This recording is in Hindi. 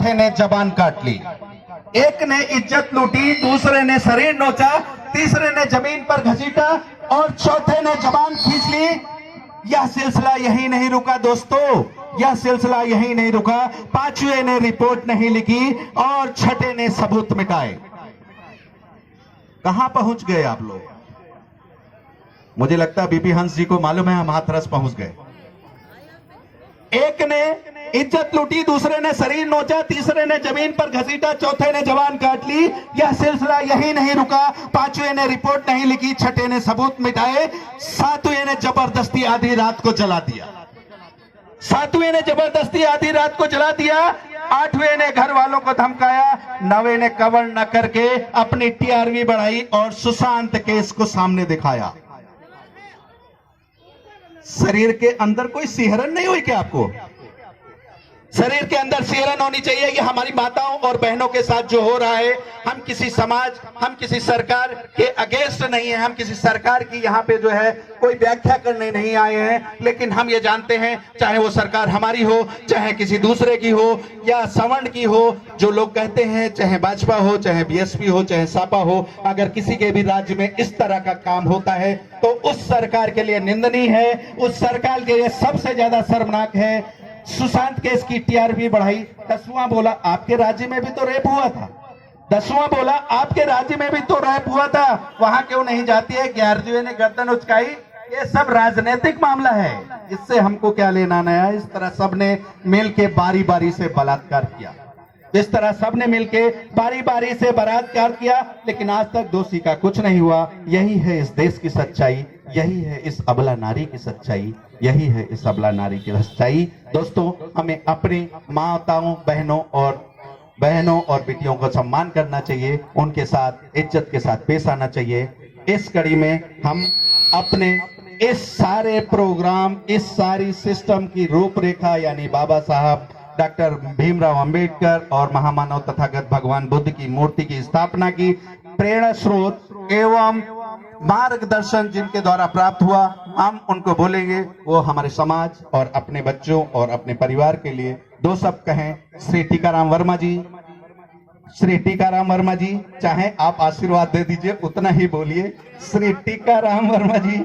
चौथे ने जबान काट ली। एक ने इज्जत लूटी, दूसरे ने शरीर नोचा, तीसरे ने जमीन पर घसीटा और चौथे ने जबान खींच ली। यह सिलसिला यही नहीं रुका दोस्तों, यह सिलसिला यही नहीं रुका। पांचवें ने रिपोर्ट नहीं लिखी और छठे ने सबूत मिटाए। कहां पहुंच गए आप लोग? मुझे लगता है बीपी हंस जी को मालूम है हम हाथरस पहुंच गए। एक ने इज्जत लूटी, दूसरे ने शरीर नोचा, तीसरे ने जमीन पर घसीटा, चौथे ने जबान काट ली। यह सिलसिला यही नहीं रुका। पांचवें ने रिपोर्ट नहीं लिखी, छठे ने सबूत मिटाए, सातवें ने जबरदस्ती आधी रात को जला दिया। सातवें ने जबरदस्ती आधी रात को जला दिया। आठवें ने घर वालों को धमकाया। नवें ने कवर न करके अपनी टीआरपी बढ़ाई और सुशांत केस को सामने दिखाया। शरीर के अंदर कोई सिहरन नहीं हुई क्या आपको? शरीर के अंदर सिहरन होनी चाहिए। ये हमारी माताओं और बहनों के साथ जो हो रहा है, हम किसी समाज, हम किसी सरकार के अगेंस्ट नहीं है, हम किसी सरकार की यहाँ पे जो है कोई व्याख्या करने नहीं आए हैं, लेकिन हम ये जानते हैं चाहे वो सरकार हमारी हो, चाहे किसी दूसरे की हो या सवर्ण की हो, जो लोग कहते हैं चाहे भाजपा हो, चाहे बीएसपी हो, चाहे सपा हो, अगर किसी के भी राज्य में इस तरह का काम होता है तो उस सरकार के लिए निंदनीय है, उस सरकार के लिए सबसे ज्यादा शर्मनाक है। सुशांत केस की टीआरपी बढ़ाई। 10वां बोला आपके राज्य में भी तो रेप हुआ था, 10वां बोला आपके राज्य में भी तो रेप हुआ था, वहां क्यों नहीं जाती है? 11वें ने गर्दन उचकाई। ये सब राजनीतिक मामला है, इससे हमको क्या लेना नया। इस तरह सबने मिलके बारी बारी से बलात्कार किया, इस तरह सबने मिलके बारी बारी से बलात्कार किया, लेकिन आज तक दोषी का कुछ नहीं हुआ। यही है इस देश की सच्चाई, यही है इस अबला नारी की सच्चाई, यही है इस अबला नारी की सच्चाई। दोस्तों, हमें अपनी माताओं, बहनों और बेटियों को सम्मान करना चाहिए, उनके साथ इज्जत के साथ पेश आना चाहिए। इस कड़ी में हम अपने इस सारे प्रोग्राम, इस सारी सिस्टम की रूपरेखा यानी बाबा साहब डॉक्टर भीमराव अंबेडकर और महामानव तथागत भगवान बुद्ध की मूर्ति की स्थापना की प्रेरणा स्रोत एवं मार्गदर्शन जिनके द्वारा प्राप्त हुआ, हम उनको बोलेंगे। वो हमारे समाज और अपने बच्चों और अपने परिवार के लिए दो शब्द कहें। श्री टीकाराम वर्मा जी, श्री टीकाराम वर्मा जी, चाहे आप आशीर्वाद दे दीजिए उतना ही बोलिए। श्री टीकाराम वर्मा जी